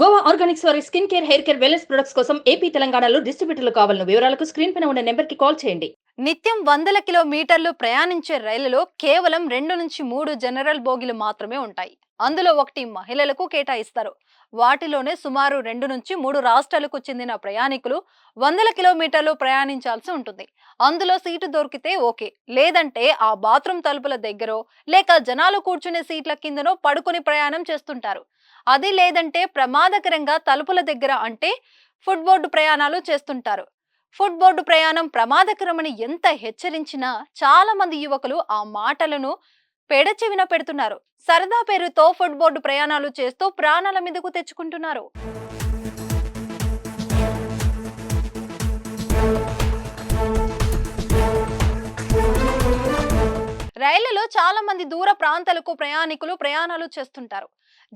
Goa Organics వారి skin care, hair care, wellness products కోసం AP, తెలంగాణలో డిస్ట్రిబ్యూటర్లు కావాలను వివరాలకు స్క్రీన్ పైన ఉన్న నెంబర్కి కాల్ చేయండి. నిత్యం వందల కిలోమీటర్లు ప్రయాణించే రైలులో కేవలం 2 నుంచి 3 జనరల్ బోగీలు మాత్రమే ఉంటాయి. అందులో ఒకటి మహిళలకు కేటాయిస్తారు. వాటిలోనే సుమారు 2 నుంచి 3 రాష్ట్రాలకు చెందిన ప్రయాణికులు వందల కిలోమీటర్లు ప్రయాణించాల్సి ఉంటుంది. అందులో సీటు దొరికితే ఓకే, లేదంటే ఆ బాత్రూమ్ తలుపుల దగ్గరో లేక జనాలు కూర్చునే సీట్ల కిందనో పడుకుని ప్రయాణం చేస్తుంటారు. అది లేదంటే ప్రమాదకరంగా తలుపుల దగ్గర అంటే ఫుడ్ బోర్డు ప్రయాణాలు చేస్తుంటారు. ఫుడ్ బోర్డు ప్రయాణం ప్రమాదకరమని ఎంత హెచ్చరించినా చాలా మంది యువకులు ఆ మాటలను పెడచెవిన పెడుతున్నారు. సరదా పేరుతో ఫుడ్ బోర్డు ప్రయాణాలు చేస్తూ ప్రాణాల మీదకు తెచ్చుకుంటున్నారు. రైళ్లలో చాలా మంది దూర ప్రాంతాలకు ప్రయాణికులు ప్రయాణాలు చేస్తుంటారు.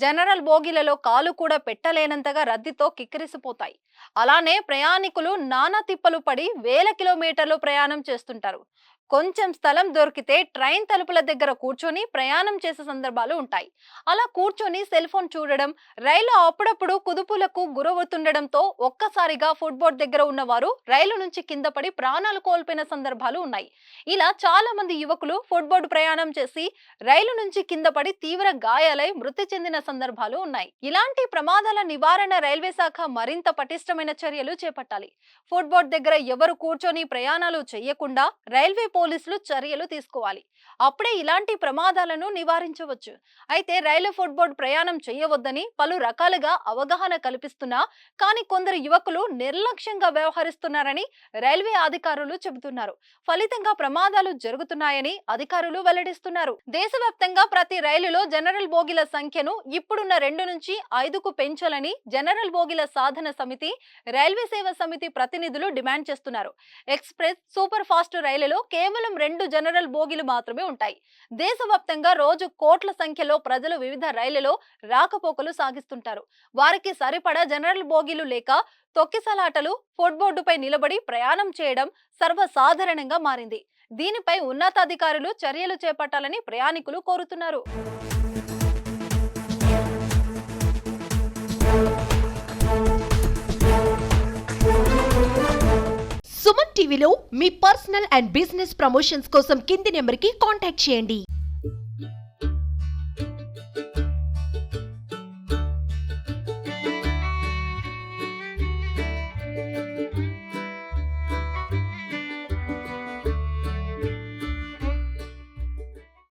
జనరల్ బోగీలలో కాలు కూడా పెట్టలేనంతగా రద్దీతో కిక్కిరిసిపోతాయి. అలానే ప్రయాణికులు నానా తిప్పలు పడి వేల కిలోమీటర్లు ప్రయాణం చేస్తుంటారు. కొంచెం స్థలం దొరికితే ట్రైన్ తలుపుల దగ్గర కూర్చొని ప్రయాణం చేసే సందర్భాలు ఉంటాయి. అలా కూర్చొని సెల్ ఫోన్ చూడడం, రైలు అప్పుడప్పుడు కుదుపులకు గురవుతుండడంతో ఒక్కసారిగా ఫుడ్ బోర్డ్ దగ్గర ఉన్నవారు రైలు నుంచి కింద పడి ప్రాణాలు కోల్పోయిన సందర్భాలు ఉన్నాయి. ఇలా చాలా మంది యువకులు ఫుడ్ బోర్డు ప్రయాణం చేసి రైలు నుంచి కింద పడి తీవ్ర గాయాలై మృతి చెందిన సందర్భాలు ఉన్నాయి. ఇలాంటి ప్రమాదాల నివారణ రైల్వే శాఖ మరింత పటిష్టమైన చర్యలు చేపట్టాలి. ఫుడ్ బోర్డు దగ్గర ఎవరు కూర్చొని ప్రయాణాలు చేయకుండా రైల్వే పోలీసులు చర్యలు తీసుకోవాలి. అప్పుడే ఇలాంటి ప్రమాదాలను నివారించవచ్చు. అయితే రైలు ఫుడ్ బోర్డు ప్రయాణం చేయవద్దని పలు రకాలుగా అవగాహన కల్పిస్తున్నా కానీ కొందరు యువకులు నిర్లక్ష్యంగా వ్యవహరిస్తున్నారని రైల్వే అధికారులు చెబుతున్నారు. ఫలితంగా ప్రమాదాలు జరుగుతున్నాయని అధికారులు వెల్లడిస్తున్నారు. దేశవ్యాప్తంగా ప్రతి రైలులో జనరల్ బోగీల సంఖ్యను ఇప్పుడున్న 2 నుంచి 5కు పెంచాలని జనరల్ బోగీల సాధన సమితి, రైల్వే సేవ సమితి ప్రతినిధులు డిమాండ్ చేస్తున్నారు. ఎక్స్ప్రెస్, సూపర్ ఫాస్ట్ రైలులో కేవలం 2 జనరల్ బోగీలు మాత్రమే ఉంటాయి. దేశవ్యాప్తంగా రోజు కోట్ల సంఖ్యలో ప్రజలు వివిధ రైళ్లలో రాకపోకలు సాగిస్తుంటారు. వారికి సరిపడా జనరల్ బోగీలు లేక తొక్కిసలాటలు, ఫుడ్ బోర్డుపై నిలబడి ప్రయాణం చేయడం సర్వసాధారణంగా మారింది. దీనిపై ఉన్నతాధికారులు చర్యలు చేపట్టాలని ప్రయాణికులు కోరుతున్నారు. సుమన్ టీవీలో మీ పర్సనల్ అండ్ బిజినెస్ ప్రమోషన్స్ కోసం కింది నెంబర్కి కాంటాక్ట్ చేయండి.